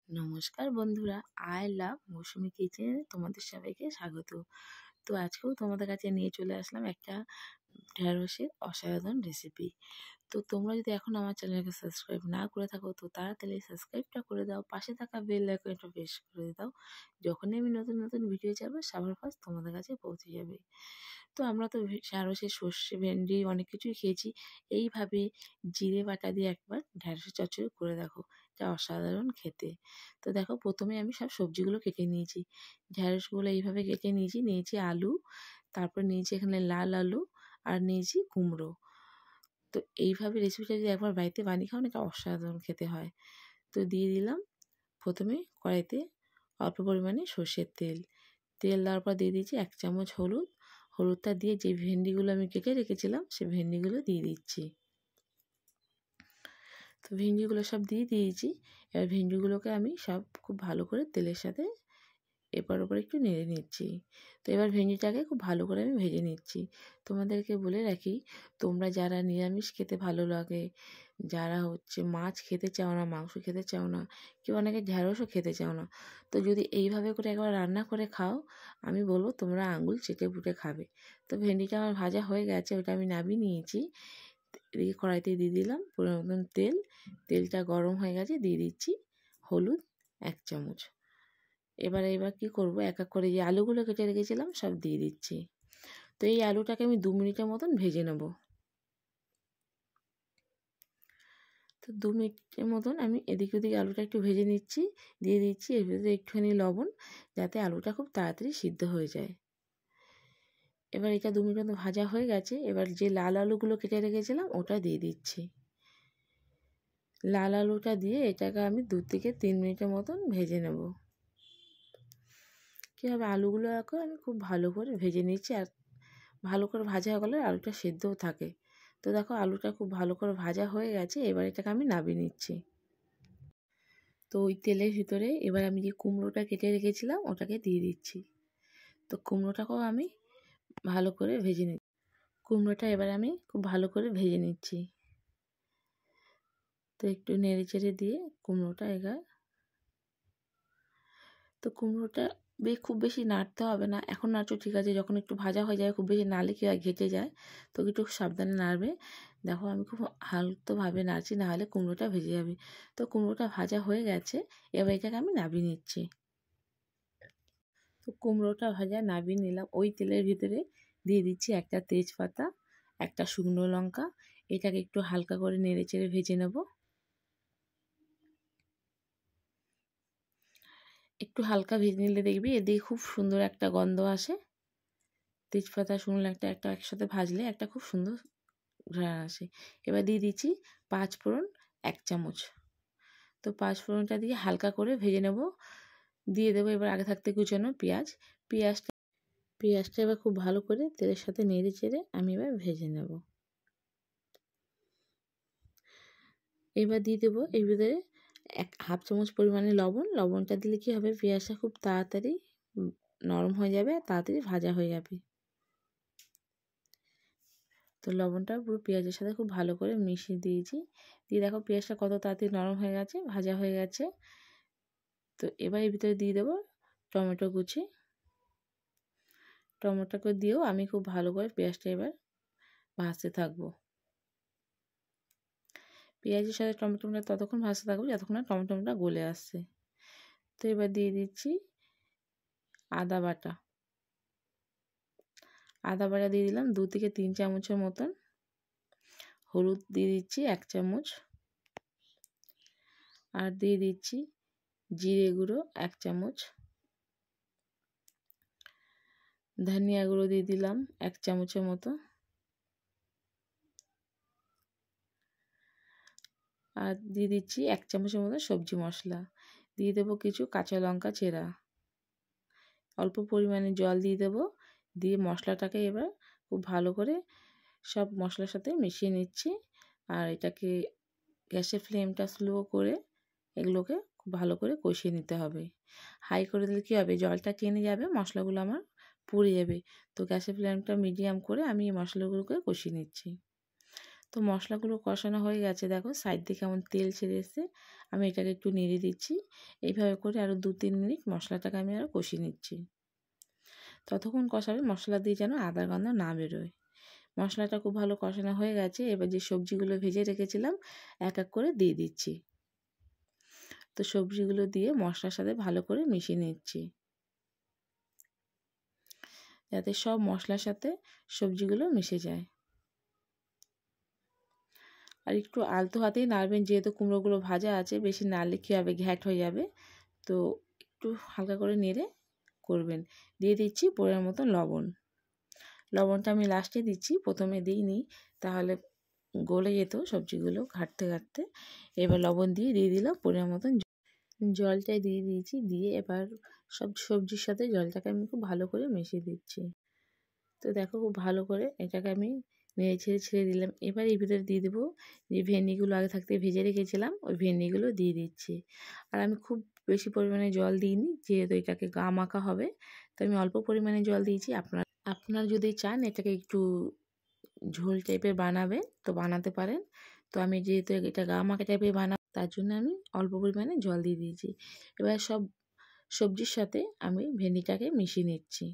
নমস্কার বন্ধুরা, I love মৌসুমি কিচেনে তোমাদের সবাইকে স্বাগত। তো আজকেও তোমাদের কাছে নিয়ে চলে আসলাম একটা ঢেঁড়সের অসাধারণ রেসিপি। তো তোমরা যদি এখন আমার চ্যানেলকে সাবস্ক্রাইব না করে থাকো তো তাড়াতাড়ি সাবস্ক্রাইবটা করে দাও, পাশে থাকা বেল আইকনটা প্রেস করে দাও। যখনই আমি নতুন নতুন ভিডিও যাবো সবার ফার্স্ট তোমাদের কাছে পৌঁছে যাবে। তো আমরা তো ঢ্যাঁড়সের সর্ষে ভেন্ডি অনেক কিছুই খেয়েছি। এইভাবে জিরে বাটা দিয়ে একবার ঢ্যাঁড়সের চচ্চড়ি করে দেখো, এটা অসাধারণ খেতে। তো দেখো, প্রথমে আমি সব সবজিগুলো কেটে নিয়েছি। ঢ্যাঁড়সগুলো এইভাবে কেটে নিয়েছি আলু, তারপর নিয়েছি এখানে লাল আলু, আর নিয়েছি কুমড়ো। তো এইভাবে রেসিপিটা যদি একবার বাড়িতে বানিয়ে খাও না, এটা অসাধারণ খেতে হয়। তো দিয়ে দিলাম প্রথমে কড়াইতে অল্প পরিমাণে সর্ষের তেল দেওয়ার পর দিয়ে দিয়েছি 1 চামচ হলুদটা দিয়ে যে ভেন্ডিগুলো আমি কেটে রেখেছিলাম সেই ভেন্ডিগুলো দিয়ে দিচ্ছি। তো ভেন্ডিগুলো সব দিয়ে দিয়েছি। এবার ভেন্ডিগুলোকে আমি সব খুব ভালো করে তেলের সাথে এপার ওপর একটু নেড়ে নিচ্ছি। তো এবার ভেন্ডিটাকে খুব ভালো করে আমি ভেজে নিচ্ছি। তোমাদেরকে বলে রাখি, তোমরা যারা নিরামিষ খেতে ভালো লাগে, যারা মাছ খেতে চাও না, মাংস খেতে চাও না, কেউ অনেকে ঢ্যাঁড়সও খেতে চাও না, তো যদি এইভাবে করে একবার রান্না করে খাও, আমি বলবো তোমরা আঙুল চেটে পুটে খাবে। তো ভেন্ডিটা আমার ভাজা হয়ে গেছে, ওটা আমি নামিয়ে নিয়েছি। এদিকে কড়াইতে দিয়ে দিলাম পরিমাণ মতন তেলটা গরম হয়ে গেছে, দিয়ে দিচ্ছি হলুদ 1 চামচ। এবার কি করব, এক এক করে যে আলুগুলো কেটে রেখেছিলাম সব দিয়ে দিচ্ছি। তো এই আলুটাকে আমি 2 মিনিটের মতন ভেজে নেব। তো 2 মিনিটের মতন আমি এদিক ওদিক আলুটা একটু ভেজে নিচ্ছি। দিয়ে দিচ্ছি এর ভিতরে একটুখানি লবণ, যাতে আলুটা খুব তাড়াতাড়ি সিদ্ধ হয়ে যায়। এবার এটা 2 মিনিট মতো ভাজা হয়ে গেছে। এবার যে লাল আলুগুলো কেটে রেখেছিলাম ওটা দিয়ে দিচ্ছি। লাল আলুটা দিয়ে এটাকে আমি 2 থেকে 3 মিনিটের মতন ভেজে নেব। কীভাবে আলুগুলোকে আমি খুব ভালো করে ভেজে নিচ্ছি, আর ভালো করে ভাজা হয়ে গেলে আলুটা সেদ্ধও থাকে। তো দেখো, আলুটা খুব ভালো করে ভাজা হয়ে গেছে। এবার এটাকে আমি নামিয়ে নিচ্ছি। তো ওই তেলের ভিতরে এবার আমি যে কুমড়োটা কেটে রেখেছিলাম ওটাকে দিয়ে দিচ্ছি। তো কুমড়োটাকেও আমি ভালো করে ভেজে নিচ্ছি। কুমড়োটা এবার আমি খুব ভালো করে ভেজে নিচ্ছি। তো একটু নেড়ে চেড়ে দিয়ে কুমড়োটা তো কুমড়োটা খুব বেশি নাড়তে হবে না। এখন নাড়ছো ঠিক আছে, যখন একটু ভাজা হয়ে যায় খুব বেশি নাড়লে কি হয়, ঘেটে যায়। তো একটু সাবধানে নাড়বে। দেখো, আমি খুব হালকাভাবে নাড়ছি, নাহলে কুমড়োটা ভেজে যাবে। তো কুমড়োটা ভাজা হয়ে গেছে, এবার এটাকে আমি নামিয়ে নিচ্ছি। তো কুমড়োটা ভাজা নামিয়ে নিলাম। ওই তেলের ভিতরে দিয়ে দিচ্ছি একটা তেজপাতা, একটা শুকনো লঙ্কা। এটাকে একটু হালকা করে নেড়ে চেড়ে ভেজে নেব। একটু হালকা ভেজে নিলে দেখবি এদিকে খুব সুন্দর একটা গন্ধ আসে। তেজপাতা শুকনো লঙ্কাটা একটা একসাথে ভাজলে একটা খুব সুন্দর ঘ্রাণ আসে। এবার দিয়ে দিচ্ছি 5 ফোড়ন 1 চামচ। তো 5 ফোড়নটা দিয়ে হালকা করে ভেজে নেব। দিয়ে দেবো এবার আগে থাকতে কুচানো পেঁয়াজটা এবার খুব ভালো করে তেলের সাথে নেড়ে চেড়ে আমি এবার ভেজে নেব। এবার দিয়ে দেবো এর ভিতরে 1/2 চামচ পরিমাণে লবণটা দিলে কি হবে, পেঁয়াজটা খুব তাড়াতাড়ি নরম হয়ে যাবে আর তাড়াতাড়ি ভাজা হয়ে যাবে। তো লবণটা পুরো পেঁয়াজের সাথে খুব ভালো করে মিশিয়ে দিয়েছি। দিয়ে দেখো পেঁয়াজটা কত তাড়াতাড়ি নরম হয়ে গেছে, ভাজা হয়ে গেছে। তো এবার এর ভিতরে দিয়ে দেবো টমেটো কুচি। টমেটোকে দিয়েও আমি খুব ভালো করে পেঁয়াজটা এবার ভাজতে থাকবো। পেঁয়াজের সাথে টমেটোটা ততক্ষণ ভাজতে থাকবো যতক্ষণ না টমেটোটা গলে আসছে। তো এবার দিয়ে দিচ্ছি আদা বাটা দিয়ে দিলাম 2 থেকে 3 চামচের মতন। হলুদ দিয়ে দিচ্ছি 1 চামচ, আর দিয়ে দিচ্ছি জিরে গুঁড়ো 1 চামচ, ধনিয়া গুঁড়ো দিয়ে দিলাম 1 চামচের মতো, আর দিয়ে দিচ্ছি 1 চামচের মতো সবজি মশলা। দিয়ে দেবো কিছু কাঁচা লঙ্কা চেরা। অল্প পরিমাণে জল দিয়ে দেবো। দিয়ে মশলাটাকে এবার খুব ভালো করে সব মশলার সাথে মিশিয়ে নিচ্ছি। আর এটাকে গ্যাসের ফ্লেমটা স্লো করে এগুলোকে খুব ভালো করে কষিয়ে নিতে হবে। হাই করে দিলে কী হবে, জলটা টেনে যাবে, মশলাগুলো আমার পুড়ে যাবে। তো গ্যাসের ফ্লেমটা মিডিয়াম করে আমি এই মশলাগুলোকে কষিয়ে নিচ্ছি। তো মশলাগুলো কষানো হয়ে গেছে, দেখো সাইড দিয়ে কেমন তেল ছেড়ে এসছে। আমি এটাকে একটু নেড়ে দিচ্ছি। এইভাবে করে আরও 2-3 মিনিট মশলাটাকে আমি আরও কষিয়ে নিচ্ছি। ততক্ষণ কষাবে মশলা দিয়ে যেন আদার গন্ধ না বেরোয়। মশলাটা খুব ভালো কষানো হয়ে গেছে। এবার যে সবজিগুলো ভেজে রেখেছিলাম এক এক করে দিয়ে দিচ্ছি। তো সবজিগুলো দিয়ে মশলার সাথে ভালো করে মিশিয়ে নিচ্ছি, যাতে সব মশলার সাথে সবজিগুলো মিশে যায়। আর একটু আলতো হাতেই নাড়বেন, যেহেতু কুমড়োগুলো ভাজা আছে, বেশি নাড়লে কী হবে, ঘ্যাট হয়ে যাবে। তো একটু হালকা করে নেড়ে করবেন। দিয়ে দিচ্ছি পরিমাণ মতো লবণ। লবণটা আমি লাস্টে দিচ্ছি, প্রথমে দিইনি, তাহলে গলে যেত সবজিগুলো ঘাঁটতে ঘাঁটতে। এবার লবণ দিয়ে দিলাম পরিমাণ মতন জলটা দিয়ে দিয়েছি। দিয়ে এবার সব সবজির সাথে জলটাকে আমি খুব ভালো করে মিশিয়ে দিচ্ছি। তো দেখো খুব ভালো করে এটাকে আমি নেড়ে ছেড়ে দিলাম। এবার এর ভিতরে দিয়ে দেবো যে ভেন্ডিগুলো আগে থাকতে ভেজে রেখেছিলাম, ওই ভেন্ডিগুলো দিয়ে দিচ্ছি। আর আমি খুব বেশি পরিমাণে জল দিইনি, যেহেতু এটাকে গা মাখা হবে, তো আমি অল্প পরিমাণে জল দিয়েছি। আপনারা যদি চান এটাকে একটু ঝোল টাইপের বানাবেন তো বানাতে পারেন। তো আমি যেহেতু এটা গা মাখা টাইপের বানাবো, তার জন্য আমি অল্প পরিমাণে জল দিয়ে দিয়েছি। এবার সব সবজির সাথে আমি ভেন্ডিটাকে মিশিয়ে নিচ্ছি।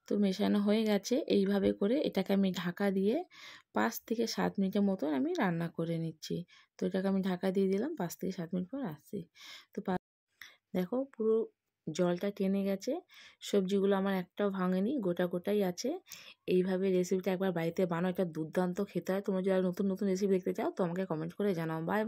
তো মেশানো হয়ে গেছে। এইভাবে করে এটাকে আমি ঢাকা দিয়ে 5 থেকে 7 মিনিটের মতন আমি রান্না করে নিচ্ছি। তো এটাকে আমি ঢাকা দিয়ে দিলাম, 5 থেকে 7 মিনিট পর আসছি। তো দেখো পুরো জলটা টেনে গেছে, সবজিগুলো আমার একটাও ভাঙেনি, গোটা গোটাই আছে। এইভাবে রেসিপিটা একবার বাড়িতে বানাও, এটা দুর্দান্ত খেতে হয়। তোমরা যারা নতুন নতুন রেসিপি দেখতে চাও তো আমাকে কমেন্ট করে জানাও। বাই।